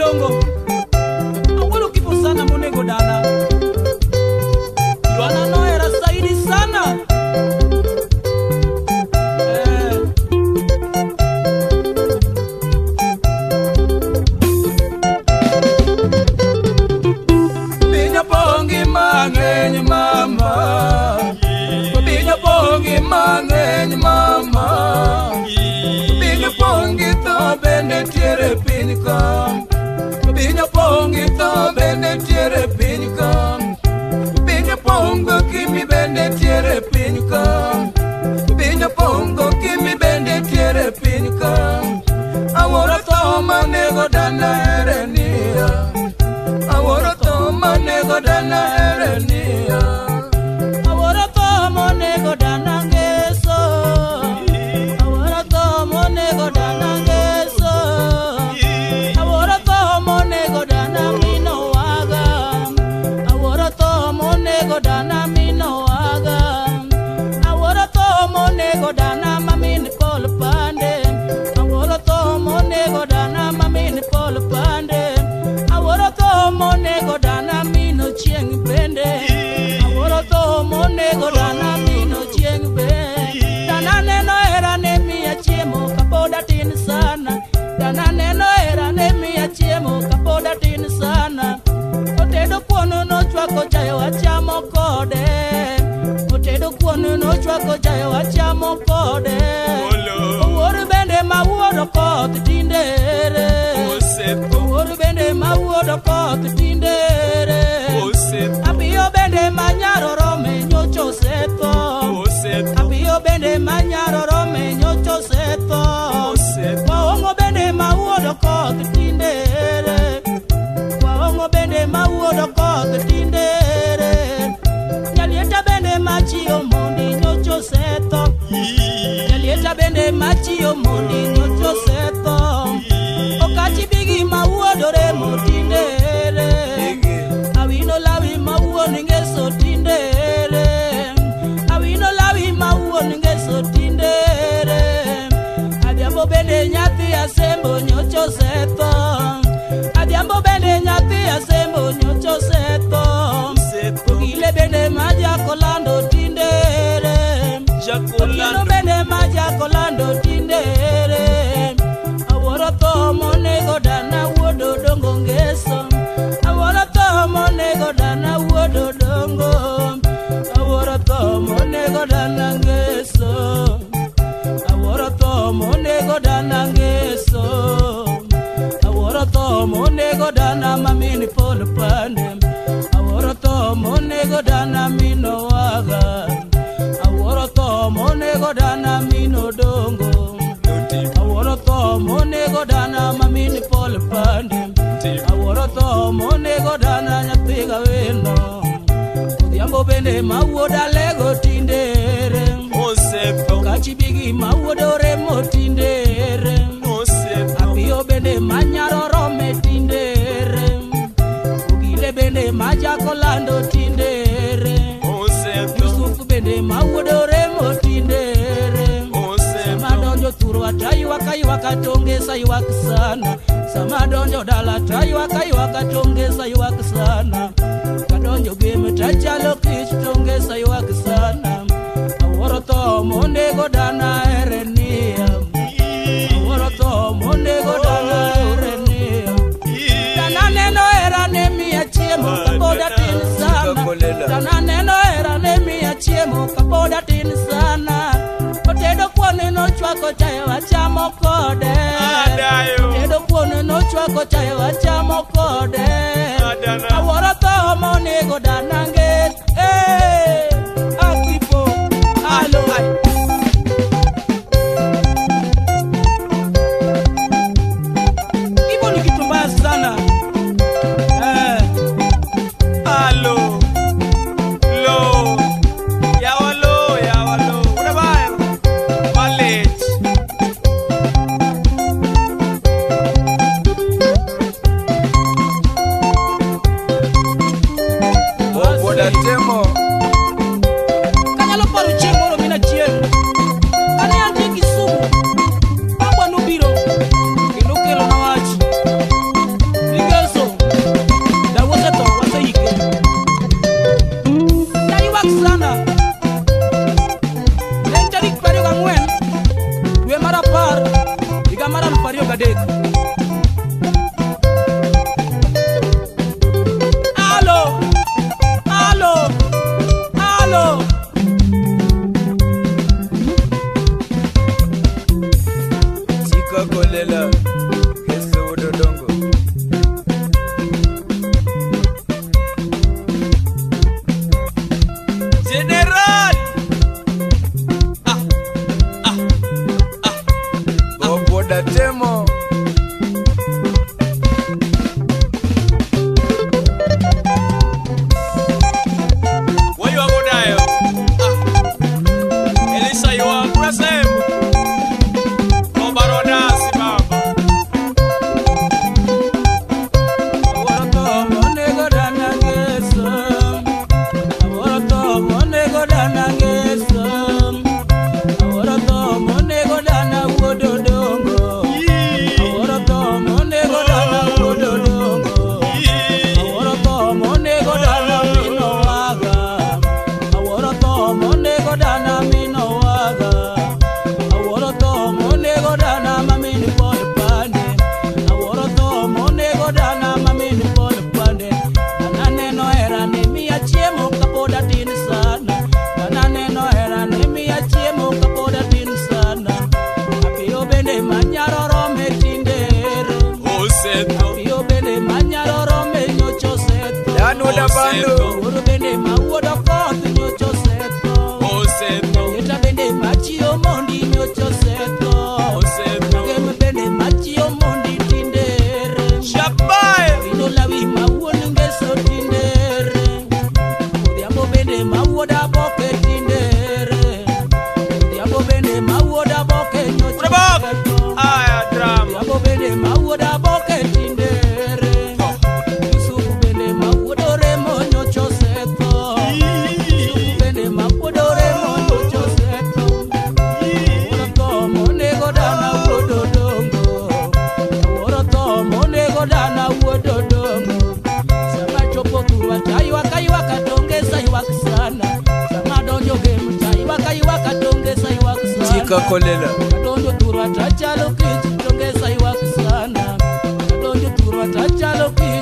Odongo. Awolo kipo sana monego dana. Juana no era saidi sana. Binya pongi mangeny mama. Binya pongi mangeny mama. Binya pongi to bende tiere piny kam. Binya pongi to bende tiere piny kam. Binya pongo kimi bende tiere piny kam. Binya pongo kimi bende tiere piny kam. Aworo to manego dana erenia. Aworo to manego dana erenia. Aworo to manego dana ngeso. Aworo to manego dana ngeso. Aworo to manego dana mino waga. Aworo to manego dana mino waga. Aworo to manego dana mamin kol pande. Aworo to manego dana mamin kol pande. Aworo to monego dana mino chieng bende. Aworo to monego dana mino chieng bende. Dana neno era ne miya chiemo kapoda tin sana. Dana neno era ne miya chiemo kapoda tin sana. Otedo kuono no chwako chayo achamo kode. Otedo kuono no chwako chayo achamo kode. Owuor bende ma wuodo koth tindere. Owuor bende ma wuodo koth tindere. Abiyo bende ma nyaro rome nyocho seto. Abiyo bende ma nyaro rome nyocho seto. Waongo bende ma wuodo koth tindere. Waongo bende ma wuodo koth tindere. Nyalieta bende ma chiyo mondi nyocho seto. Nyalieta bende ma chiyo mondi nyocho seto. Okati bigi ma wuodore motindere. Awino lawi ma wuoni ngeso tindere. Awino lawi ma wuoni ngeso tindere. Adhiambo bende nyathi asembo nyocho seto. Adhiambo bende nyathi asembo nyocho seto. Ogile bende ma jakolando tindere. Ogile bende ma jakolando tindere. Aworo to monego dana wuod Odongo ngeso. Aworo to monego dana wuod Odongo. Aworo to monego dana ngeso. Aworo to monego dana ngeso. Aworo to monego dana mamini pol pande. Aworo to monego dana mino waga. Aworo to monego dana mino Odongo. Aworo to monego dana mamini pol pande. Aworo to monego dana nyathiga weno. Odhiambo bende ma wuoda lego tindere. Okachi bigi ma wuodore motindere. Abiyo bende ma nyaro rome tindere. Ogile bende ma jakolando tindere. Yusuf bende ma wuodore motindere. Sama donjo thurwa taywaka ywaka tongesa ywak sana. Sama donjo dala taywaka ywaka tongesa ywak sana. Kadonjo game tachalo kich tongesa ywak sana. Aworo to monego dana erenia. Aworo to monego dana erenia. Dana neno era ne miya chiemo kapoda tin sana. Dana neno era ne miya chiemo kapoda tin sana. Otedo kuone no chwako chayo achamo kode. Otedo kuone no chwako chayo achamo kode. Aworo to monego dana ngeso. Akipo alo. Ibo ni kitu mbaya sana. Alo. Lo. Yawalo. Udabaya. Malech. adek. Alo, alo, alo. Sika kolela, Ngeso Wuod Odongo. General. Boboda temo. What you about there? Elisa, you are present. Obaroda sibaba. Awarato Onego Dani Ngeso. Awarato Onego Dani Ngeso. Awarato Onego Dani Wuod Odongo. Awarato Onego Dani Wuod Odongo. Awarato Onego Dani mino waga. Awarato Onego Dani mino waga. Awarato Onego Dani mamini boy pande. Awarato Onego Dani mamini boy pande. Naneno era ni mia chiemo kapoda tin sana. Naneno era ni mia chiemo kapoda tin sana. Apio bende manyaro rome tindere. Apio bende manyaro rome nyocho seto. Dano da bando. Uru bende mawuodo koth nyocho seto. Eta bende machio mondi nyocho seto. Gem bende machio mondi tindere. Shabai. Vino lawi mawuod Ngeso tindere. Odhiambo bende mawuoda boke tindere. Odhiambo bende mawuoda boke nyocho seto. Odhiambo bende mawuoda boke tindere. Yusufu bende mawuodo remo nyocho seto. Yusufu bende mawuodo remo nyocho seto. Awarato Onego Dani Wuod Odongo. Awarato Onego Dani Wuod Odongo. Sama chopo turwa taywak aywak atongesa ywak sana. Sama donjo game taywak aywak atongesa ywak sana. Sika kolela. Donjo turwa tachalo kich tongesa ywak sana. Donjo turwa tachalo kich